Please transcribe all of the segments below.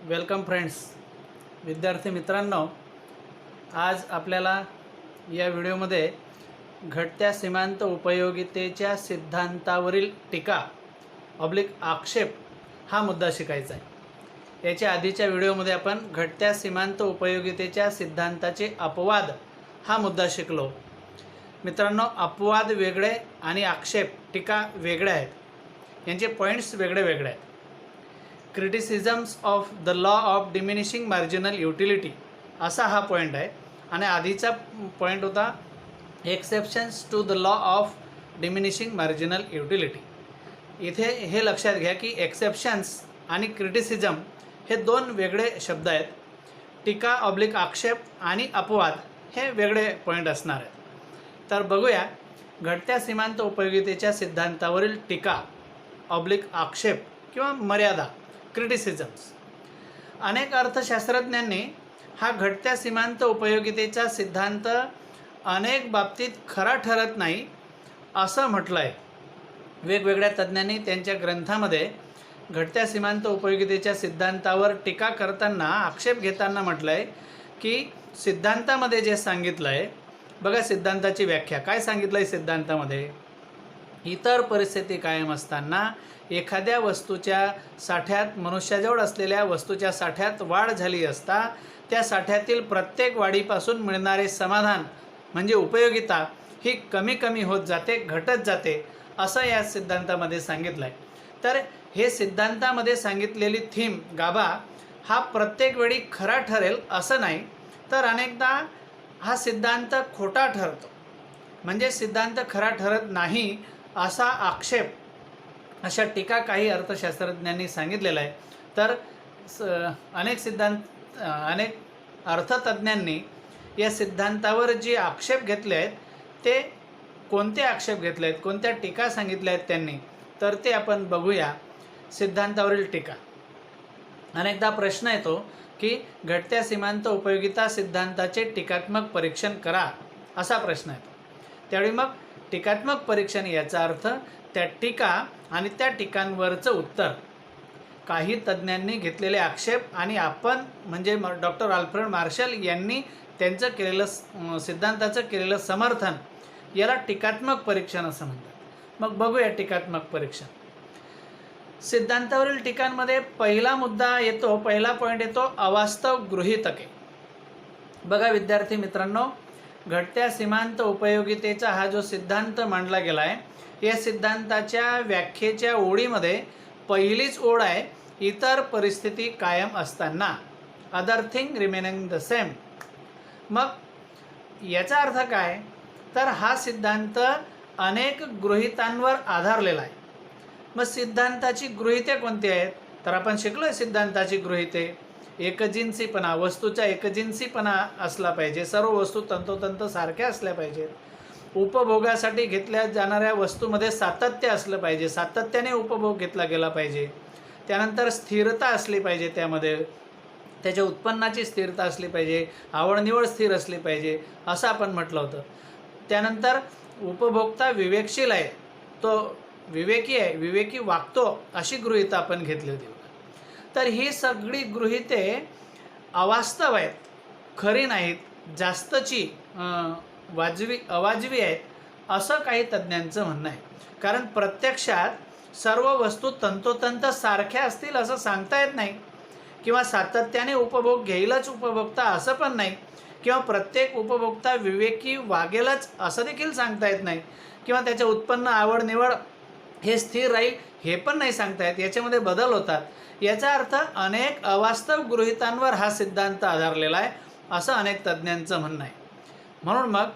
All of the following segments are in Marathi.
वेलकम फ्रेंड्स, विद्यार्थी मित्रांनो, आज आपल्याला या व्हिडिओमध्ये घटत्या सीमांत उपयोगितेच्या सिद्धांतावरील टीका आक्षेप हा मुद्दा शिकायचा आहे। याच्या आधीच्या व्हिडिओमध्ये आपण घटत्या सीमांत उपयोगितेच्या सिद्धांताचे अपवाद हा मुद्दा शिकलो। मित्रांनो, अपवाद वेगळे आणि आक्षेप टीका वेगळे आहेत, यांचे पॉईंट्स वेगळे वेगळे आहेत। Criticisms of the law of diminishing marginal utility असा हा पॉईंट आहे, आणि आधीचा पॉईंट होता exceptions to the law of diminishing marginal utility. इथे हे लक्षात घ्या की एक्सेप्शन्स आणि क्रिटिसिझम हे दोन वेगळे शब्द आहेत। टीका आक्षेप आणि अपवाद हे वेगळे पॉईंट असणार आहेत। तर बघूया, घटत्या सीमांत उपयोगितेच्या सिद्धांतावरील टीका आक्षेप किंवा मर्यादा क्रिटिसिझम्स। अनेक अर्थशास्त्रज्ञांनी हा घटत्या सीमांत उपयोगितेचा सिद्धांत अनेक बाबतीत खरा ठरत नाही असं म्हटलं आहे। वेगवेगळ्या तज्ज्ञांनी त्यांच्या ग्रंथामध्ये घटत्या सीमांत उपयोगितेच्या सिद्धांतावर टीका करताना, आक्षेप घेताना म्हटलं आहे की सिद्धांतामध्ये जे सांगितलं आहे, बघा सिद्धांताची व्याख्या काय सांगितलं आहे सिद्धांतामध्ये। इतर परिस्थिती कायम असताना एखाद्या वस्तूच्या साठ्यात मनुष्याजवळ असलेल्या वस्तूच्या साठ्यात वाढ झाली असता त्या साठ्यातील प्रत्येक वाढीपासून मिळणारे समाधान म्हणजे उपयोगिता ही कमी कमी होत जाते, घटत जाते, असं या सिद्धांतामध्ये सांगितलं आहे। तर हे सिद्धांतामध्ये सांगितलेली थीम गाभा हा प्रत्येक वेळी खरा ठरेल असं नाही, तर अनेकदा हा सिद्धांत खोटा ठरतो, म्हणजे सिद्धांत खरा ठरत नाही असा आक्षेप, अशा टीका काही अर्थशास्त्रज्ञांनी सांगितलेलं आहे। तर अनेक अर्थतज्ज्ञांनी या सिद्धांतावर जे आक्षेप घेतले आहेत ते कोणते आक्षेप घेतले आहेत, कोणत्या टीका सांगितल्या आहेत त्यांनी, तर ते आपण बघूया। सिद्धांतावरील टीका। अनेकदा प्रश्न येतो की घटत्या सीमांत उपयोगिता सिद्धांताचे टीकात्मक परीक्षण करा, असा प्रश्न येतो। त्यावेळी मग टीकात्मक परीक्षण याचा अर्थ त्या टीका आणि त्या टीकांवरचं उत्तर, काही तज्ज्ञांनी घेतलेले आक्षेप आणि आपण म्हणजे डॉक्टर अल्फ्रेड मार्शल यांनी त्यांचं केलेलं सिद्धांताचं केलेलं समर्थन, याला टीकात्मक परीक्षण असं म्हणतात। मग बघूया टीकात्मक परीक्षण। सिद्धांतावरील टीकांमध्ये पहिला मुद्दा येतो, पहिला पॉईंट येतो अवास्तव गृहीतके। बघा विद्यार्थी मित्रांनो, घटत्या सीमांत उपयोगितेचा हा जो सिद्धांत मांडला गेला आहे, या सिद्धांताच्या व्याख्येच्या ओळीमध्ये पहिलीच ओळ आहे, इतर परिस्थिती कायम असताना, other thing remaining the same. मग याचा अर्थ काय, तर हा सिद्धांत अनेक गृहीतांवर आधारलेला आहे। मग सिद्धांताची गृहीते कोणती आहेत, तर आपण शिकलोय सिद्धांताची गृहीते। एकजिन्सीपणा, वस्तूचा एकजिन्सीपणा असला पाहिजे, सर्व वस्तू तंतोतंत सारख्या असल्या पाहिजेत, उपभोगासाठी घेतल्या जाणाऱ्या वस्तूमध्ये सातत्य असलं पाहिजे, सातत्याने उपभोग घेतला गेला पाहिजे, त्यानंतर स्थिरता असली पाहिजे, त्यामध्ये त्याच्या उत्पन्नाची स्थिरता असली पाहिजे, आवडनिवड स्थिर असली पाहिजे, असं आपण म्हटलं होतं। त्यानंतर उपभोक्ता विवेकशील आहे, तो विवेकी आहे, विवेकी वागतो, अशी गृहीता आपण घेतली होती। तर ही सगळी गृहीते अवास्तव आहेत, खरी नाहीत, जास्तची अवाजवी आहेत, असं काही तज्ज्ञांचं म्हणणं आहे। कारण प्रत्यक्षात सर्व वस्तू तंतोतंत सारख्या असतील असं सांगता येत नाही, किंवा सातत्याने उपभोग घेईलच उपभोक्ता असं पण नाही, किंवा प्रत्येक उपभोक्ता विवेकी वागेलच असं देखील सांगता येत नाही, किंवा त्याचे उत्पन्न आवडनिवड हे स्थिर राहील हे पण नाही सांगता येत, याच्यामध्ये बदल होतात। याचा अर्थ अनेक अवास्तव गृहीतांवर हा सिद्धांत आधारलेला आहे, असं अनेक तज्ज्ञांचं म्हणणं आहे। म्हणून मग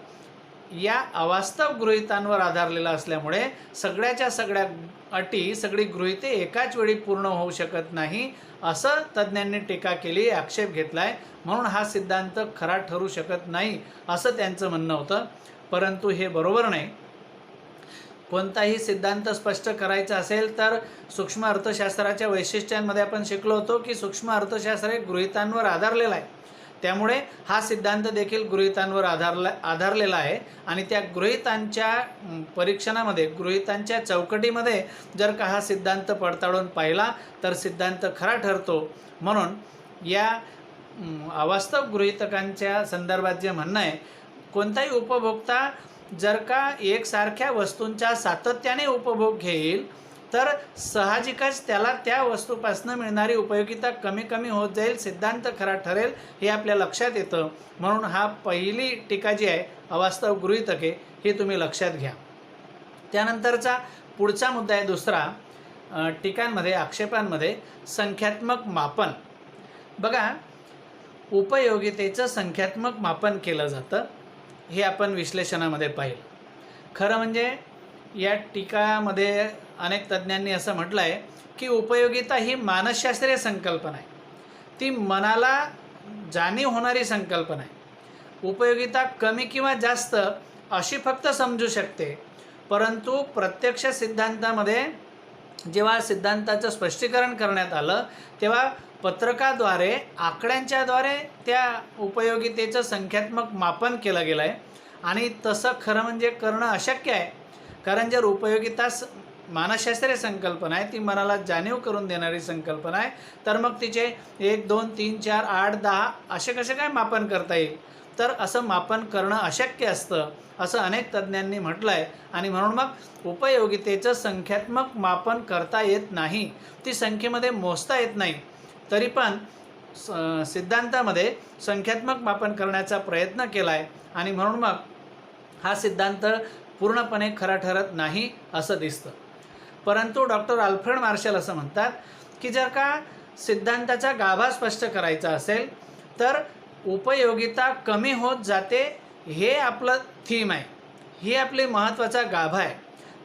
या अवास्तव गृहीतांवर आधारलेला असल्यामुळे सगळ्याच्या सगळ्या अटी, सगळी गृहीते एकाच वेळी पूर्ण होऊ शकत नाही, असं तज्ज्ञांनी टीका केली, आक्षेप घेतला आहे। म्हणून हा सिद्धांत खरा ठरू शकत नाही असं त्यांचं म्हणणं होतं, परंतु हे बरोबर नाही। कोणताही सिद्धांत स्पष्ट करायचा असेल तर सूक्ष्म अर्थशास्त्राच्या वैशिष्ट्यांमध्ये आपण शिकलो होतो की सूक्ष्म अर्थशास्त्र हे गृहीतांवर आधारलेलं आहे, त्यामुळे हा सिद्धांत देखील गृहीतांवर आधारलेला आहे, आणि त्या गृहीतांच्या परीक्षणामध्ये, गृहीतांच्या चौकटीमध्ये जर का हा सिद्धांत पडताळून पाहिला तर सिद्धांत खरा ठरतो। म्हणून या अवास्तव गृहीतकांच्या संदर्भात जे म्हणणं आहे, कोणताही उपभोक्ता जर का एकसारख्या वस्तूंचा सातत्याने उपभोग घेईल तर साहजिकच त्याला त्या वस्तूपासून मिळणारी उपयोगिता कमी कमी होत जाईल, सिद्धांत खरा ठरेल हे आपल्या लक्षात येतं. म्हणून हा पहिली टीका जी आहे अवास्तव गृहीतके हे तुम्ही लक्षात घ्या. त्यानंतरचा पुढचा मुद्दा आहे दुसरा टीकांमध्ये आक्षेपांमध्ये संख्यात्मक मापन. बघा, उपयोगितेचं संख्यात्मक मापन केलं जातं हे आपण विश्लेषणामध्ये पाहिलं. खरं म्हणजे या टीकामध्ये अनेक तज्ज्ञांनी असं म्हटलं आहे की उपयोगिता ही मानसशास्त्रीय संकल्पना आहे, ती मनाला जाणीव होणारी संकल्पना आहे. उपयोगिता कमी किंवा जास्त अशी फक्त समजू शकते, परंतु प्रत्यक्ष सिद्धांतामध्ये जेव्हा सिद्धांताचं स्पष्टीकरण करण्यात आलं तेव्हा पत्रकाद्वारे आकड्यांच्याद्वारे त्या उपयोगितेचं संख्यात्मक मापन केलं गेलं आहे. आणि तसं खरं म्हणजे करणं अशक्य आहे, कारण जर उपयोगिता मानसशास्त्रीय संकल्पना आहे, ती मनाला जाणीव करून देणारी संकल्पना आहे, तर मग तिचे 1 2 3 4 8 10 असे कसे काय मापन करता येईल? तर असं मापन करणं अशक्य असतं असं अनेक तज्ज्ञांनी म्हटलं आहे. आणि म्हणून मग उपयोगितेचं संख्यात्मक मापन करता येत नाही, ती संख्येमध्ये मोजता येत नाही. तरी पण सिद्धांतामध्ये संख्यात्मक मापन करण्याचा प्रयत्न केला आहे आणि म्हणून मग हा सिद्धांत पूर्णपणे खरा ठरत नाही असं दिसतं. परंतु डॉक्टर अल्फ्रेड मार्शल असं म्हणतात की जर का सिद्धांताचा गाभा स्पष्ट करायचा असेल तर उपयोगिता कमी होत जाते हे आपलं थीम आहे, ही आपली महत्त्वाचा गाभा आहे.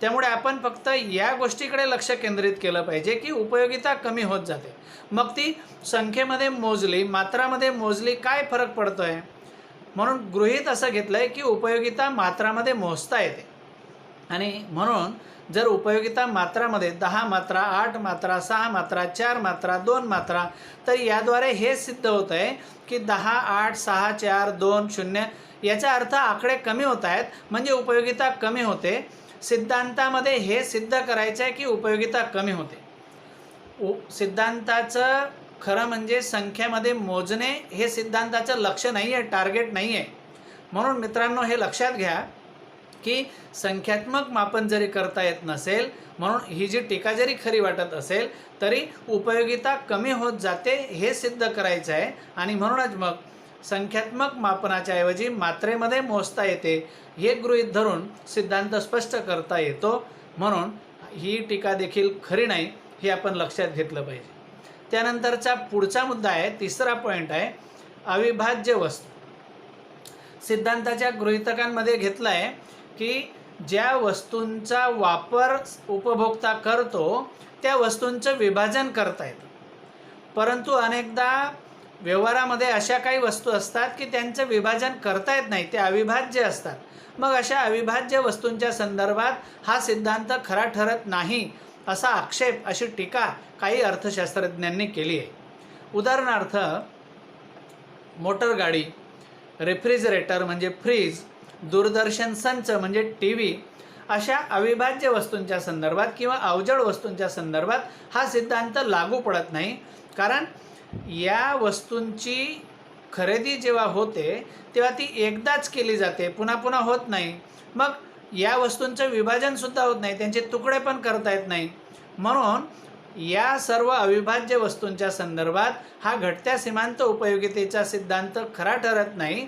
त्यामुळे आपण फक्त या गोष्टीकडे लक्ष केंद्रित केलं पाहिजे की उपयोगिता कमी होत जाते. मग ती संख्येमध्ये मोजली, मात्रामध्ये मोजली, काय फरक पडतो आहे? म्हणून गृहीत असं घेतलं आहे की उपयोगिता मात्रामध्ये मोजता येते. आणि म्हणून जर उपयोगिता मात्रामध्ये 10 मात्रा, 8 मात्रा, 6 मात्रा, 4 मात्रा, 2 मात्रा, तर याद्वारे हे सिद्ध होतं आहे की 10 8 6 4 2 0 याचा अर्थ आकडे कमी होत आहेत, म्हणजे उपयोगिता कमी होते. सिद्धांतामध्ये हे सिद्ध करायचं आहे की उपयोगिता कमी होते. सिद्धांताचं खरं म्हणजे संख्येमध्ये मोजणे हे सिद्धांताचं लक्ष नाही आहे, टार्गेट नाही आहे. म्हणून मित्रांनो हे लक्षात घ्या की संख्यात्मक मापन जरी करता येत नसेल, म्हणून ही जी टीका जरी खरी वाटत असेल तरी उपयोगिता कमी होत जाते हे सिद्ध करायचं आहे. आणि म्हणूनच मग संख्यात्मक मापनाच्या ऐवजी मात्रेमध्ये मोजता येते हे गृहीत धरून सिद्धांत स्पष्ट करता येतो. म्हणून ही टीका देखील खरी नाही हे आपण लक्षात घेतलं पाहिजे. त्यानंतरचा पुढचा मुद्दा आहे, तिसरा पॉईंट आहे अविभाज्य वस्तू. सिद्धांताच्या गृहीतकांमध्ये घेतला आहे की ज्या वस्तूंचा वापर उपभोक्ता करतो त्या वस्तूंचं विभाजन करता येतं, परंतु अनेकदा व्यवहारामध्ये अशा काही वस्तू असतात की त्यांचं विभाजन करता येत नाही, ते अविभाज्य असतात. मग अशा अविभाज्य वस्तूंच्या संदर्भात हा सिद्धांत खरा ठरत नाही असा आक्षेप, अशी टीका काही अर्थशास्त्रज्ञांनी केली आहे. उदाहरणार्थ मोटर गाडी, रेफ्रिजरेटर म्हणजे फ्रीज, दूरदर्शन संच म्हणजे TV, अशा अविभाज्य वस्तूंच्या संदर्भात किंवा अवजड वस्तूंच्या संदर्भात हा सिद्धांत लागू पडत नाही. कारण या वस्तूंची खरेदी जेव्हा होते तेव्हा ती एकदाच केली जाते, पुन्हा पुन्हा होत नाही. मग या वस्तूंचं विभाजनसुद्धा होत नाही, त्यांचे तुकडे पण करता येत नाही. म्हणून या सर्व अविभाज्य वस्तूंच्या संदर्भात हा घटत्या सीमांत उपयोगितेचा सिद्धांत खरा ठरत नाही.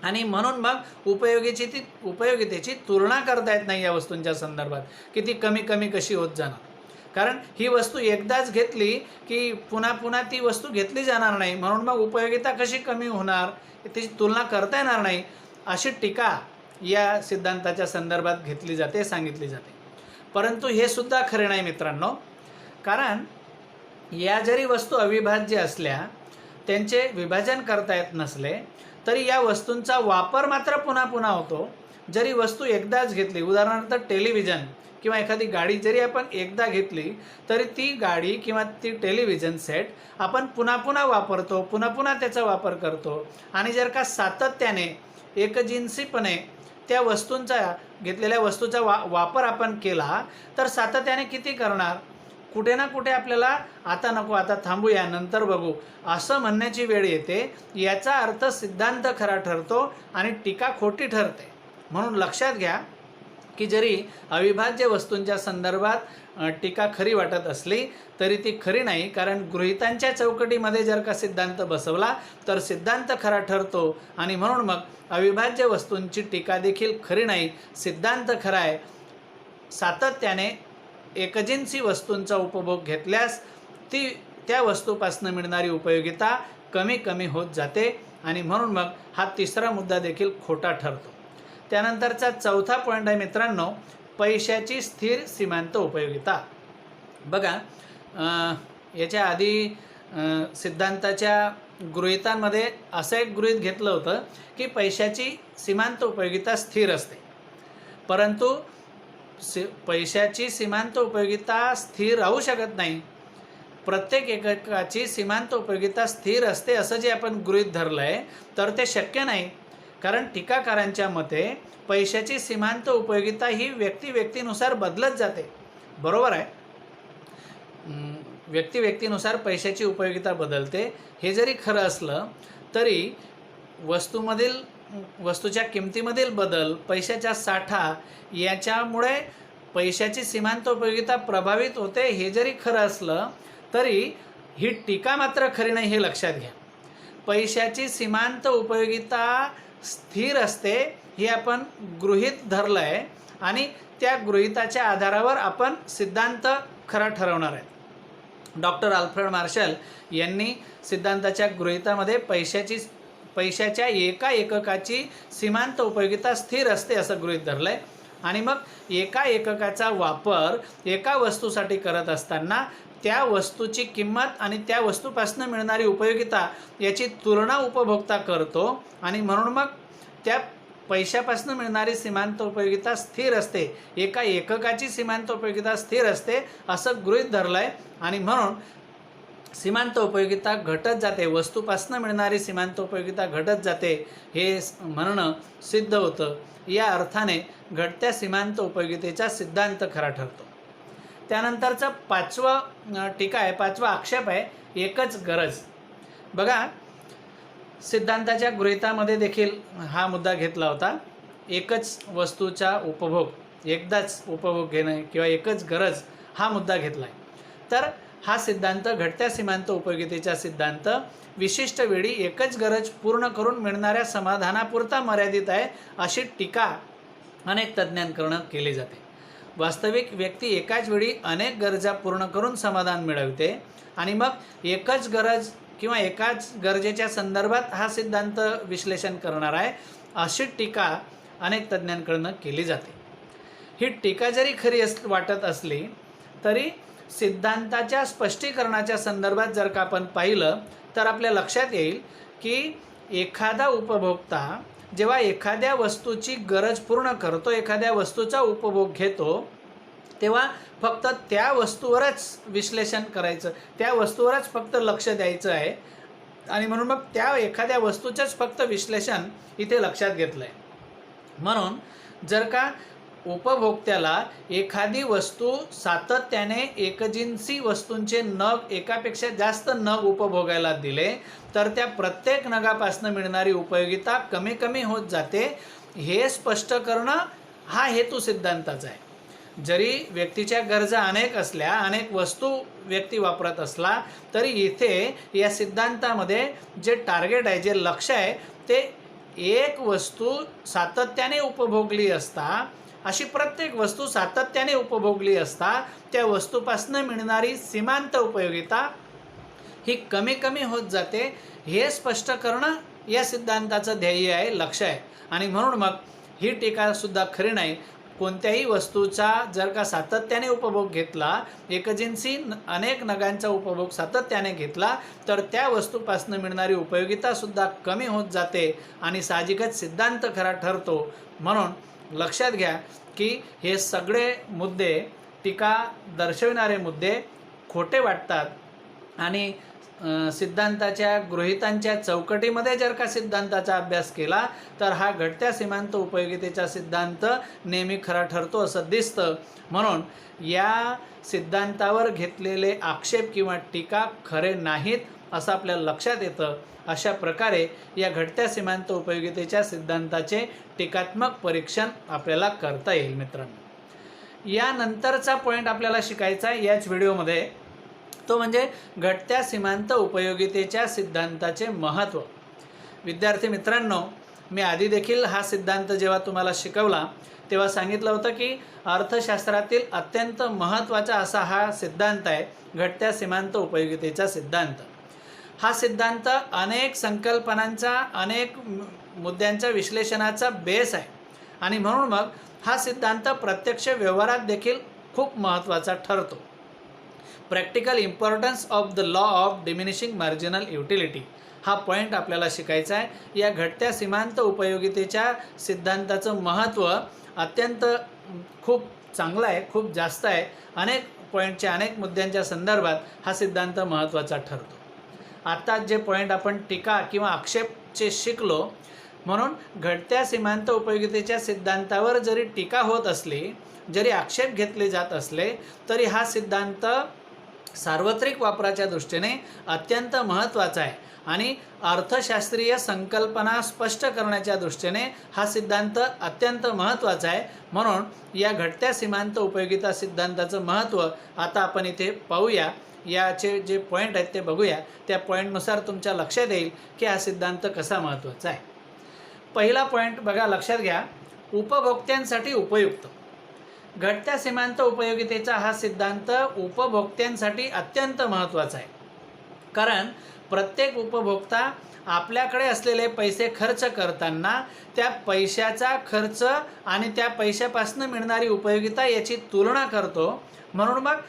आणि म्हणून मग उपयोगितेची तुलना करता येत नाही या वस्तूंच्या संदर्भात की ती कमी कमी कशी होत जाणार. कारण ही वस्तू एकदाच घेतली की पुन्हा पुन्हा ती वस्तू घेतली जाणार नाही, म्हणून मग उपयोगिता कशी कमी होणार, त्याची तुलना करता येणार नाही, अशी टीका या सिद्धांताच्या संदर्भात घेतली जाते, सांगितली जाते. परंतु हे सुद्धा खरे नाही मित्रांनो. कारण या जरी वस्तू अविभाज्य असल्या, त्यांचे विभाजन करता येत नसले तरी या वस्तूंचा वापर मात्र पुन्हा पुन्हा होतो. जरी वस्तू एकदाच घेतली, उदाहरणार्थ टेलिव्हिजन किंवा एखादी गाडी जरी आपण एकदा घेतली तरी ती गाडी किंवा ती टेलिव्हिजन सेट आपण पुन्हा पुन्हा वापरतो, पुन्हा पुन्हा त्याचा वापर करतो. आणि जर का सातत्याने एकजिन्सीपणे त्या वस्तूंचा, घेतलेल्या वस्तूचा वापर आपण केला तर सातत्याने किती करणार? कुठे ना कुठे आपल्याला आता नको, आता थांबूया, नंतर बघू असं म्हणण्याची वेळ येते. याचा अर्थ सिद्धांत खरा ठरतो आणि टीका खोटी ठरते. म्हणून लक्षात घ्या की जरी अविभाज्य वस्तूंच्या संदर्भात टीका खरी वाटत असली तरी ती खरी नाही, कारण गृहीतांच्या चौकटीमध्ये जर का सिद्धांत बसवला तर सिद्धांत खरा ठरतो आणि म्हणून मग अविभाज्य वस्तूंची टीका देखील खरी नाही, सिद्धांत खरा आहे. सातत्याने एकजिन्सी वस्तूंचा उपभोग घेतल्यास त्या वस्तूपासून मिळणारी उपयोगिता कमी कमी होत जाते आणि म्हणून मग हा तिसरा मुद्दा देखील खोटा ठरतो. त्यानंतरचा चौथा पॉईंट आहे मित्रांनो, पैशाची स्थिर सीमांत उपयोगिता. बघा, याच्या आधी सिद्धांताच्या गृहीतांमध्ये असं एक गृहीत घेतलं होतं की पैशाची सीमांत उपयोगिता स्थिर असते, परंतु पैशाची सीमांत उपयोगिता स्थिर राहू शकत नाही. प्रत्येक एककाची सीमांत उपयोगिता स्थिर असते असं जे आपण गृहीत धरलं आहे तर ते शक्य नाही, कारण टीकाकारांच्या मते पैशाची सीमांत उपयोगिता ही व्यक्तिनुसार बदलत जाते. बरोबर आहे, व्यक्तिनुसार पैशाची उपयोगिता बदलते. हे जरी खरं असलं तरी वस्तूच्या किमतीमधील बदल, पैशाचा साठा याच्यामुळे पैशाची सीमांत उपयोगिता प्रभावित होते. हे जरी खरं असलं तरी ही टीका मात्र खरी नाही, हे लक्षात घ्या. पैशाची सीमांत उपयोगिता स्थिर असते हे आपण गृहीत धरलं आहे आणि त्या गृहीताच्या आधारावर आपण सिद्धांत खरा ठरवणार आहे. डॉक्टर अल्फ्रेड मार्शल यांनी सिद्धांताच्या गृहीतामध्ये पैशाच्या एका एककाची सीमांत उपयोगिता स्थिर असते असं गृहीत धरलं आहे आणि मग एका एककाचा वापर एका वस्तूसाठी करत असताना त्या वस्तूची किंमत आणि त्या वस्तूपासून मिळणारी उपयोगिता याची तुलना उपभोक्ता करतो आणि म्हणून मग त्या पैशापासून मिळणारी सीमांत उपयोगिता स्थिर असते, एका एककाची सीमांत उपयोगिता स्थिर असते असं गृहीत धरलं आहे आणि म्हणून सीमांत उपयोगिता घटत जाते, वस्तूपासून मिळणारी सीमांत उपयोगिता घटत जाते हे म्हणणं सिद्ध होतं. या अर्थाने घटत्या सीमांत उपयोगितेचा सिद्धांत खरा ठरतो. त्यानंतरचं पाचवा आक्षेप आहे एकच गरज. बघा, सिद्धांताच्या गृहीतामध्ये देखील हा मुद्दा घेतला होता. एकच वस्तूचा उपभोग, एकदाच उपभोग घेणं किंवा एकच गरज हा मुद्दा घेतला आहे. तर हा सिद्धांत घटत्या सीमांत उपयोगितेचा सिद्धांत विशिष्ट वेळी एकच गरज पूर्ण करून मिळणाऱ्या समाधानापुरता मर्यादित आहे अशी टीका अनेक तज्ज्ञांकडून केली जाते. वास्तविक व्यक्ती एकाच वेळी अनेक गरजा पूर्ण करून समाधान मिळवते आणि मग एकच गरज किंवा एकाच गरजेच्या संदर्भात हा सिद्धांत विश्लेषण करणार आहे अशी टीका अनेक तज्ज्ञांकडून केली जाते. ही टीका जरी खरी वाटत असली तरी सिद्धांताच्या स्पष्टीकरणाच्या संदर्भात जर का आपण पाहिलं तर आपल्या लक्षात येईल की एखादा उपभोक्ता जेव्हा एखाद्या वस्तूची गरज पूर्ण करतो, एखाद्या वस्तूचा उपभोग घेतो, तेव्हा फक्त त्या वस्तूवरच विश्लेषण करायचं, त्या वस्तूवरच फक्त लक्ष द्यायचं आहे आणि म्हणून मग त्या एखाद्या वस्तूचंच फक्त विश्लेषण इथे लक्षात घेतलं आहे. म्हणून जर का उपभोक्त्याला एखादी वस्तू सातत्याने एकजिन्सी वस्तूंचे नग, एकापेक्षा जास्त नग उपभोगायला दिले तर त्या प्रत्येक नगापासून मिळणारी उपयोगिता कमी कमी होत जाते. हे स्पष्ट करणं हा हेतू सिद्धांताचा आहे. जरी व्यक्तीच्या गरजा अनेक असल्या, अनेक वस्तू व्यक्ती वापरत असला तरी इथे या सिद्धांतामध्ये जे टार्गेट आहे, जे लक्ष्य आहे ते एक वस्तू सातत्याने उपभोगली असता, अशी प्रत्येक वस्तू सातत्याने उपभोगली असता त्या वस्तूपासून मिळणारी सीमांत उपयोगिता ही कमी कमी होत जाते. हे स्पष्ट करणं या सिद्धांताचं ध्येय आहे, लक्ष्य आहे आणि म्हणून मग ही टीकासुद्धा खरी नाही. कोणत्याही वस्तूचा जर का सातत्याने उपभोग घेतला, एकजिन्सी अनेक नगांचा उपभोग सातत्याने घेतला तर त्या वस्तूपासून मिळणारी उपयोगितासुद्धा कमी होत जाते आणि साहजिकच सिद्धांत खरा ठरतो. म्हणून लक्षात घ्या की हे सगळे मुद्दे, टीका दर्शविणारे मुद्दे खोटे वाटतात आणि सिद्धांताच्या गृहीतांच्या चौकटीमध्ये जर का सिद्धांताचा अभ्यास केला तर हा घटत्या सीमांत उपयोगितेचा सिद्धांत नेहमी खरा ठरतो असं दिसतं. म्हणून या सिद्धांतावर घेतलेले आक्षेप किंवा टीका खरे नाहीत असं आपल्याला लक्षात येतं. अशा प्रकारे या घटत्या सीमांत उपयोगितेच्या सिद्धांताचे टीकात्मक परीक्षण आपल्याला करता येईल. मित्रांनो, यानंतरचा पॉईंट आपल्याला शिकायचा आहे याच व्हिडिओमध्ये, तो म्हणजे घटत्या सीमांत उपयोगितेच्या सिद्धांताचे महत्त्व. विद्यार्थी मित्रांनो, मी आधी देखील हा सिद्धांत जेव्हा तुम्हाला शिकवला तेव्हा सांगितलं होतं की अर्थशास्त्रातील अत्यंत महत्त्वाचा असा हा सिद्धांत आहे, घटत्या सीमांत उपयोगितेचा सिद्धांत. हा सिद्धांत अनेक संकल्पनांचा, अनेक मुद्द्यांच्या विश्लेषणाचा बेस आहे आणि म्हणून मग हा सिद्धांत प्रत्यक्ष व्यवहारात देखील खूप महत्त्वाचा ठरतो. Practical importance of the law of diminishing marginal utility हा पॉईंट आपल्याला शिकायचा आहे. या घटत्या सीमांत उपयोगितेच्या सिद्धांताचं महत्त्व अत्यंत खूप चांगलं आहे, खूप जास्त आहे. अनेक पॉईंटच्या, अनेक मुद्द्यांच्या संदर्भात हा सिद्धांत महत्त्वाचा ठरतो. आता जे पॉईंट आपण टीका किंवा आक्षेपचे शिकलो, म्हणून घटत्या सीमांत उपयोगितेच्या सिद्धांतावर जरी टीका होत असली, जरी आक्षेप घेतले जात असले, तरी हा सिद्धांत सार्वत्रिक वापराच्या दृष्टीने अत्यंत महत्त्वाचा आहे आणि अर्थशास्त्रीय संकल्पना स्पष्ट करण्याच्या दृष्टीने हा सिद्धांत अत्यंत महत्त्वाचा आहे. म्हणून या घटत्या सीमांत उपयोगिता सिद्धांताचं महत्त्व आता आपण इथे पाहूया. याचे जे पॉईंट आहेत ते बघूया. त्या पॉईंटनुसार तुमच्या लक्षात येईल की हा सिद्धांत कसा महत्त्वाचा आहे. पहिला पॉईंट बघा, लक्षात घ्या, उपभोक्त्यांसाठी उपयुक्त. घटत्या सीमांत उपयोगितेचा हा सिद्धांत उपभोक्त्यांसाठी अत्यंत महत्त्वाचा आहे. कारण प्रत्येक उपभोक्ता आपल्याकडे असलेले पैसे खर्च करताना त्या पैशाचा खर्च आणि त्या पैशापासून मिळणारी उपयोगिता याची तुलना करतो. म्हणून मग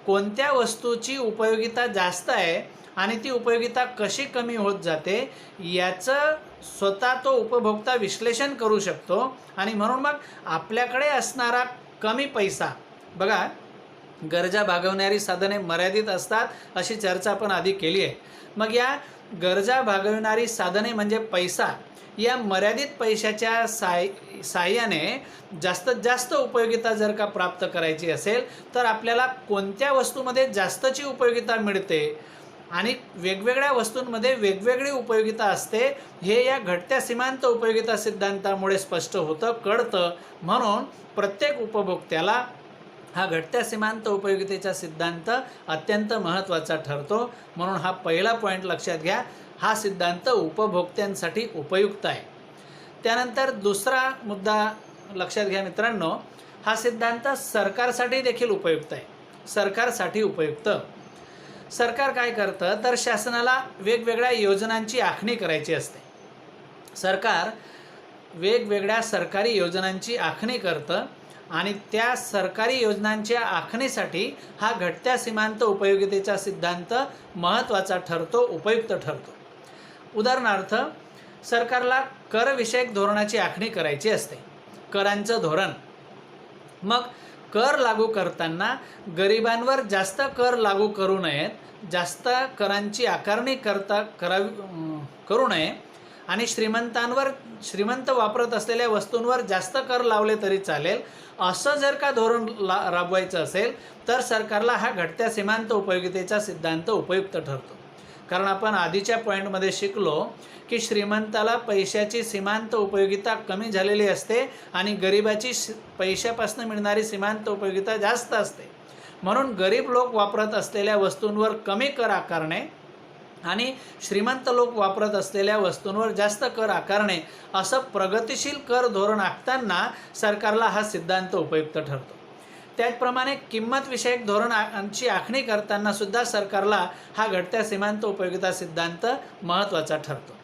कोणत्या वस्तूची उपयोगिता जास्त आहे आणि ती उपयोगिता कशी कमी होत जाते याचं स्वतः तो उपभोक्ता विश्लेषण करू शकतो. आणि म्हणून मग आपल्याकडे असणारा कमी पैसा, बघा, गरजा भागवणारी साधने मर्यादित असतात अशी चर्चा आपण आधी केली आहे. मग या गरजा भागवणारी साधने म्हणजे पैसा, या मर्यादित पैशाच्या साह्याने जास्तीत जास्त उपयोगिता जर का प्राप्त करायची असेल तर आपल्याला कोणत्या वस्तूमध्ये जास्तची उपयोगिता मिळते आणि वेगवेगळ्या वस्तूंमध्ये वेगवेगळी उपयोगिता असते हे या घटत्या सीमांत उपयोगिता सिद्धांतामुळे स्पष्ट होतं, कळतं. म्हणून प्रत्येक उपभोक्त्याला हा घटत्या सीमांत उपयोगितेचा सिद्धांत अत्यंत महत्त्वाचा ठरतो. म्हणून हा पहिला पॉईंट लक्षात घ्या, हा सिद्धांत उपभोक्त्यांसाठी उपयुक्त आहे. त्यानंतर दुसरा मुद्दा लक्षात घ्या मित्रांनो, हा सिद्धांत सरकारसाठी देखील उपयुक्त आहे. सरकारसाठी उपयुक्त. सरकार काय करतं तर शासनाला वेगवेगळ्या योजनांची आखणी करायची असते. सरकार वेगवेगळ्या सरकारी योजनांची आखणी करतं आणि त्या सरकारी योजनांच्या आखणीसाठी हा घटत्या सीमांत उपयोगितेचा सिद्धांत महत्त्वाचा ठरतो, उपयुक्त ठरतो. उदाहरणार्थ, सरकारला करविषयक धोरणाची आखणी करायची असते, करांचं धोरण. मग कर लागू करताना गरिबांवर जास्त कर लागू करू नयेत, जास्त करांची आकारणी करू नये आणि श्रीमंत वापरत असलेल्या वस्तूंवर जास्त कर लावले तरी चालेल असं जर का धोरण राबवायचं असेल तर सरकारला हा घटत्या सीमांत उपयोगितेचा सिद्धांत उपयुक्त ठरतो. कारण आपण आधीच्या पॉईंटमध्ये शिकलो की श्रीमंताला पैशाची सीमांत उपयोगिता कमी झालेली असते आणि गरिबाची पैशापासून मिळणारी सीमांत उपयोगिता जास्त असते. म्हणून गरीब लोक वापरत असलेल्या वस्तूंवर कमी कर आकारणे आणि श्रीमंत लोक वापरत असलेल्या वस्तूंवर जास्त कर आकारणे असं प्रगतिशील कर धोरण आखताना सरकारला हा सिद्धांत उपयुक्त ठरतो. त्याचप्रमाणे किंमत विषयक धोरणांची आखणी करताना सुद्धा सरकारला हा घटत्या सीमांत उपयोगिता सिद्धांत महत्त्वाचा ठरतो.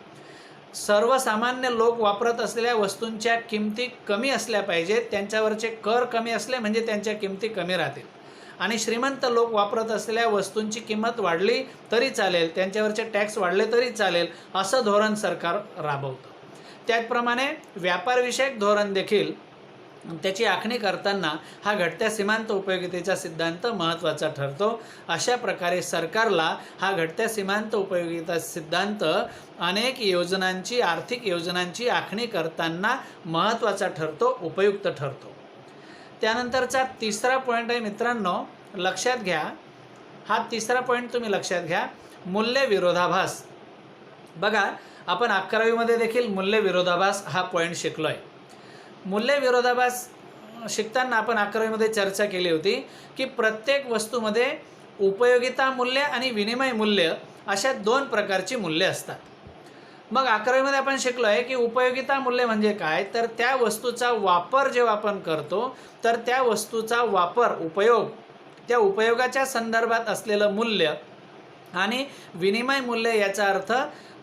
सर्वसामान्य लोक वापरत असलेल्या वस्तूंच्या किमती कमी असल्या पाहिजेत, त्यांच्यावरचे कर कमी असले म्हणजे त्यांच्या किमती कमी राहतील. आणि श्रीमंत लोक वापरत असलेल्या वस्तूंची किंमत वाढली तरी चालेल, त्यांच्यावरचे टॅक्स वाढले तरी चालेल असं धोरण सरकार राबवतं. त्याचप्रमाणे व्यापारविषयक धोरण देखील त्याची आखणी करताना हा घटत्या सीमांत उपयोगितेचा सिद्धांत महत्त्वाचा ठरतो। अशा प्रकारे सरकारला हा घटत्या सीमांत उपयोगिता सिद्धांत अनेक योजनांची, आर्थिक योजनांची आखणी करताना महत्त्वाचा ठरतो, उपयुक्त ठरतो। त्यानंतरचा तिसरा पॉईंट आहे मित्रांनो, लक्षात घ्या, हा तिसरा पॉईंट तुम्ही लक्षात घ्या, मूल्य विरोधाभास। बघा, आपण 11वीमध्ये देखील मूल्य विरोधाभास हा पॉईंट शिकलो आहे। मूल्य विरोधाभास शिकताना आपण 11वीमध्ये चर्चा केली होती की प्रत्येक वस्तूमध्ये उपयोगिता मूल्य आणि विनिमय मूल्य अशा 2 प्रकारची मूल्ये असतात। मग 11वीमध्ये आपण शिकलो आहे की उपयोगिता मूल्य म्हणजे काय, तर त्या वस्तूचा वापर जेव्हा आपण करतो तर त्या वस्तूचा वापर, उपयोग, त्या उपयोगाच्या संदर्भात असलेलं मूल्य, आणि विनिमय मूल्य याचा अर्थ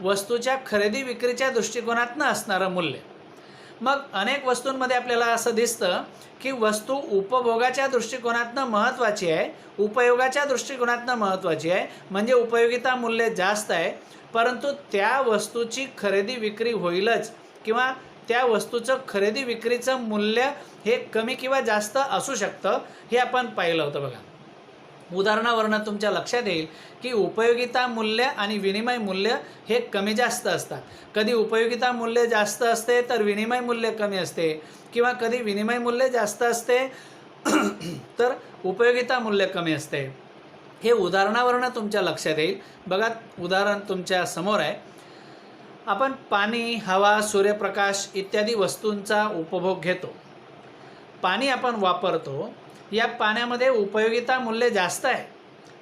वस्तूच्या खरेदी विक्रीच्या दृष्टिकोनातनं असणारं मूल्य। मग अनेक वस्तूंमध्ये आपल्याला असं दिसतं की वस्तू उपभोगाच्या दृष्टिकोनातनं महत्त्वाची आहे, उपयोगाच्या दृष्टिकोनातनं महत्त्वाची आहे, म्हणजे उपयोगिता मूल्य जास्त आहे, परंतु त्या वस्तूची खरेदी विक्री होईलच किंवा त्या वस्तूचं खरेदी विक्रीचं मूल्य हे कमी किंवा जास्त असू शकतं, हे आपण पाहिलं होतं। बघा, उदाहरणावरून तुमच्या लक्षात येईल की उपयोगिता मूल्य आणि विनिमय मूल्य हे कमी जास्त असतात। कधी उपयोगिता मूल्य जास्त असते तर विनिमय मूल्य कमी असते, किंवा कधी विनिमय मूल्य जास्त असते तर उपयोगिता मूल्य कमी असते। हे उदाहरणावरून तुमच्या लक्षात येईल। बघा, उदाहरण तुमच्या समोर आहे। आपण पाणी, हवा, सूर्यप्रकाश इत्यादी वस्तूंचा उपभोग घेतो। पाणी आपण वापरतो, या पाण्यामध्ये उपयोगिता मूल्य जास्त आहे,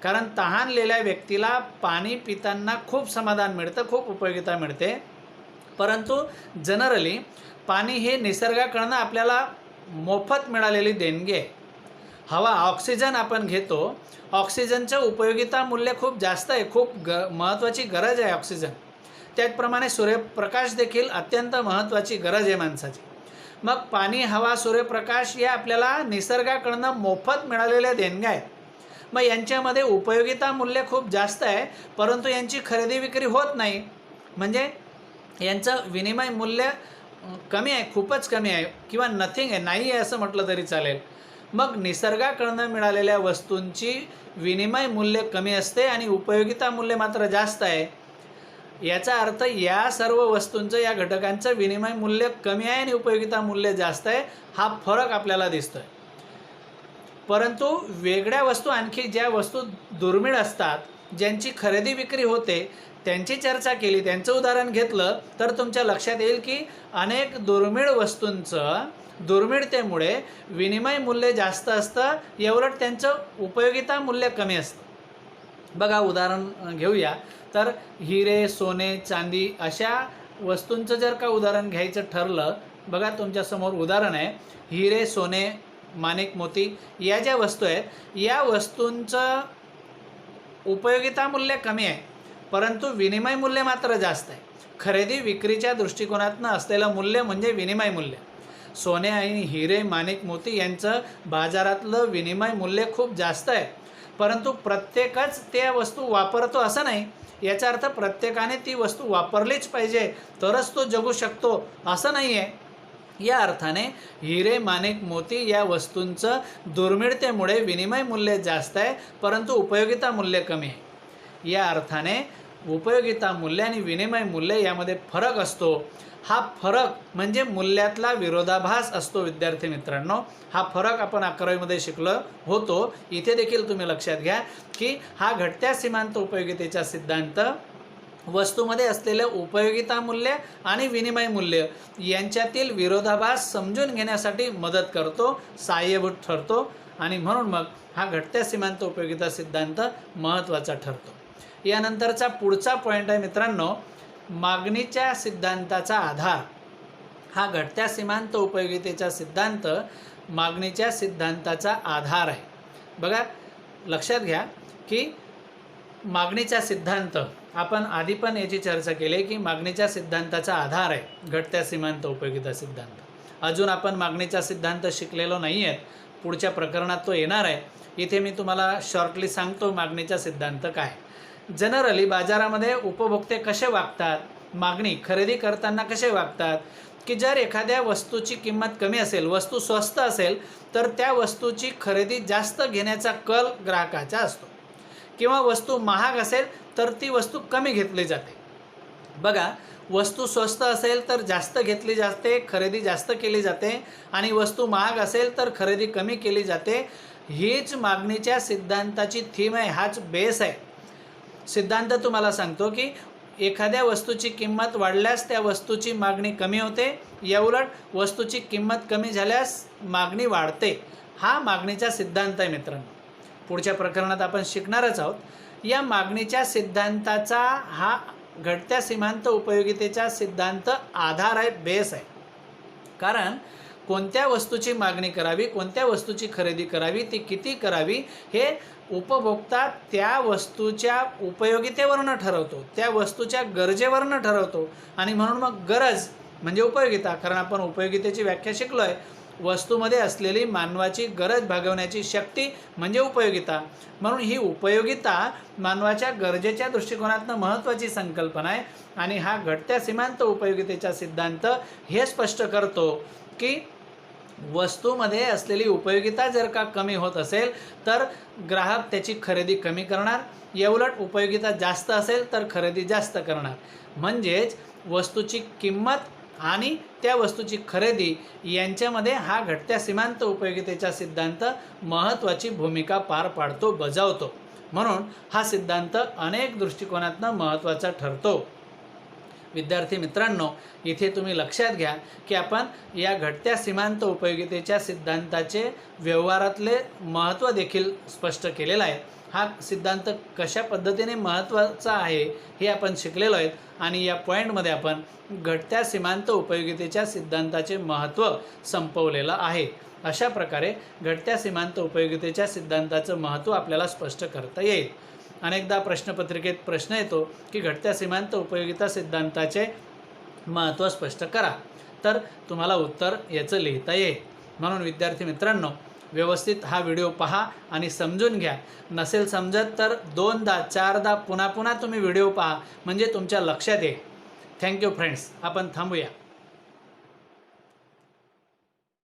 कारण तहानलेल्या व्यक्तीला पाणी पिताना खूप समाधान मिळतं, खूप उपयोगिता मिळते। परंतु जनरली पाणी हे निसर्गाकडनं आपल्याला मोफत मिळालेली देणगी आहे। हवा, ऑक्सिजन आपण घेतो, ऑक्सिजनचं उपयोगिता मूल्य खूप जास्त आहे, खूप महत्त्वाची गरज आहे ऑक्सिजन। त्याचप्रमाणे सूर्यप्रकाश देखील अत्यंत महत्त्वाची गरज आहे माणसाची। मग पाणी, हवा, सूर्यप्रकाश या आपल्याला निसर्गाकडनं मोफत मिळालेल्या देणग्या आहेत। मग यांच्यामध्ये उपयोगिता मूल्य खूप जास्त आहे, परंतु यांची खरेदी विक्री होत नाही, म्हणजे यांचं विनिमय मूल्य कमी आहे, खूपच कमी आहे, किंवा नथिंग आहे, नाही आहे असं म्हटलं तरी चालेल। मग निसर्गाकडनं मिळालेल्या वस्तूंची विनिमय मूल्य कमी असते आणि उपयोगिता मूल्य मात्र जास्त आहे। याचा अर्थ या सर्व वस्तूंचं, या घटकांचं विनिमय मूल्य कमी आहे आणि उपयोगिता मूल्य जास्त आहे, हा फरक आपल्याला दिसतोय। परंतु वेगळ्या वस्तू, आणखी ज्या वस्तू दुर्मिळ असतात, ज्यांची खरेदी विक्री होते, त्यांची चर्चा केली, त्यांचं उदाहरण घेतलं तर तुमच्या लक्षात येईल की अनेक दुर्मिळ वस्तूंचं दुर्मिळतेमुळे विनिमय मूल्य जास्त असतं, याउलट त्यांचं उपयोगिता मूल्य कमी असतं। बघा, उदाहरण घेऊया तर हिरे, सोने, चांदी अशा वस्तूंचं जर का उदाहरण घ्यायचं ठरलं, बघा तुमच्यासमोर उदाहरण आहे। हिरे, सोने, माणिक, मोती या ज्या वस्तू आहेत, या वस्तूंचं उपयोगिता मूल्य कमी आहे, परंतु विनिमय मूल्य मात्र जास्त आहे। खरेदी विक्रीच्या दृष्टिकोनातनं असलेलं मूल्य म्हणजे विनिमय मूल्य। सोने आणि हिरे, माणिक, मोती यांचं बाजारातलं विनिमय मूल्य खूप जास्त आहे, परंतु प्रत्येकच त्या वस्तू वापरतो असं नाही। याचा अर्थ प्रत्येकाने ती वस्तू वापरलीच पाहिजे तरच तो जगू शकतो असं नाही आहे। या अर्थाने हिरे, माणिक, मोती या वस्तूंचं दुर्मिळतेमुळे विनिमय मूल्य जास्त आहे, परंतु उपयोगिता मूल्य कमी आहे। या अर्थाने उपयोगिता मूल्य आणि विनिमय मूल्य यामध्ये फरक असतो। हा फरक म्हणजे मूल्यातला विरोधाभास असतो विद्यार्थी मित्रांनो। हा फरक आपण 11वीमध्ये शिकलो होतो। इथे देखील तुम्ही लक्षात घ्या की हा घटत्या सीमांत उपयोगितेचा सिद्धांत वस्तूमध्ये असलेले उपयोगिता मूल्य आणि विनिमय मूल्य यांच्यातील विरोधाभास समजून घेण्यासाठी मदत करतो, सहाय्यभूत ठरतो, आणि म्हणून मग हा घटत्या सीमांत उपयोगिता सिद्धांत महत्त्वाचा ठरतो। यानंतरचा पुढचा पॉईंट आहे मित्रांनो, मागणीच्या सिद्धांताचा आधार। हा घटत्या सीमांत उपयोगितेचा सिद्धांत मागणीच्या सिद्धांताचा आधार आहे। बघा, लक्षात घ्या की मागणीचा सिद्धांत, आपण आधी पण याची चर्चा केली की मागणीच्या सिद्धांताचा आधार आहे घटत्या सीमांत उपयोगिता सिद्धांत। अजून आपण मागणीचा सिद्धांत शिकलेलो नाही आहे, पुढच्या प्रकरणात तो येणार आहे। इथे मी तुम्हाला शॉर्टली सांगतो मागणीचा सिद्धांत काय। जनरली बाजारामध्ये उपभोक्ते कसे वागतात, मागणी खरेदी करताना कसे वागतात, की जर एखाद्या वस्तूची किंमत कमी असेल, वस्तू स्वस्त असेल, तर त्या वस्तूची खरेदी जास्त घेण्याचा कल ग्राहकाचा असतो, किंवा वस्तू महाग असेल तर ती वस्तू कमी घेतली जाते. बघा, वस्तू स्वस्त असेल तर जास्त घेतली जाते, खरेदी जास्त केली जाते, आणि वस्तू महाग असेल तर खरेदी कमी केली जाते. हीच मागणीच्या सिद्धांताची थीम आहे, हाच बेस आहे. सिद्धांत तुम्हाला सांगतो की एखाद्या वस्तूची किंमत वाढल्यास त्या वस्तूची मागणी कमी होते, याउलट वस्तूची किंमत कमी झाल्यास मागणी वाढते. हा मागणीचा सिद्धांत आहे मित्रांनो. पुढच्या प्रकरणात आपण शिकणारच आहोत. या मागणीच्या सिद्धांताचा हा घटत्या सीमांत उपयोगितेचा सिद्धांत आधार आहे, बेस आहे. कारण कोणत्या वस्तूची मागणी करावी, कोणत्या वस्तूची खरेदी करावी, ती किती करावी, हे उपभोक्ता त्या वस्तूच्या उपयोगितेवरनं ठरवतो, त्या वस्तूच्या गरजेवरनं ठरवतो. आणि म्हणून मग गरज म्हणजे उपयोगिता, कारण आपण उपयोगितेची व्याख्या शिकलो आहे. वस्तूमध्ये असलेली मानवाची गरज भागवण्याची शक्ती म्हणजे उपयोगिता. म्हणून ही उपयोगिता मानवाच्या गरजेच्या दृष्टिकोनातनं महत्त्वाची संकल्पना आहे. आणि हा घटत्या सीमांत उपयोगितेचा सिद्धांत हे स्पष्ट करतो की वस्तूमध्ये असलेली उपयोगिता जर का कमी होत असेल तर ग्राहक त्याची खरेदी कमी करणार, याउलट उपयोगिता जास्त असेल तर खरेदी जास्त करणार. म्हणजेच वस्तूची किंमत आणि त्या वस्तूची खरेदी यांच्यामध्ये हा घटत्या सीमांत उपयोगितेचा सिद्धांत महत्त्वाची भूमिका पार पाडतो, बजावतो. म्हणून हा सिद्धांत अनेक दृष्टिकोनातनं महत्त्वाचा ठरतो. विद्यार्थी मित्रांनो, इथे तुम्ही लक्षात घ्या की आपण या घटत्या सीमांत उपयोगितेच्या सिद्धांताचे व्यवहारातले महत्त्व देखील स्पष्ट केलेलं आहे. हा सिद्धांत कशा पद्धतीने महत्त्वाचा आहे हे आपण शिकलेलो आहेत. आणि या पॉईंटमध्ये आपण घटत्या सीमांत उपयोगितेच्या सिद्धांताचे महत्त्व संपवलेलं आहे. अशा प्रकारे घटत्या सीमांत उपयोगितेच्या सिद्धांताचं महत्त्व आपल्याला स्पष्ट करता येईल. अनेकदा प्रश्नपत्रिकेत प्रश्न येतो की घटत्या सीमांत उपयोगिता सिद्धांताचे महत्त्व स्पष्ट करा, तर तुम्हाला उत्तर याचं लिहिता येईल. म्हणून विद्यार्थी मित्रांनो, व्यवस्थित हा व्हिडिओ पहा आणि समजून घ्या. नसेल समजत तर 2दा 4दा पुन्हा तुम्ही व्हिडिओ पहा, म्हणजे तुमच्या लक्षात येईल. Thank you friends. आपण थांबूया.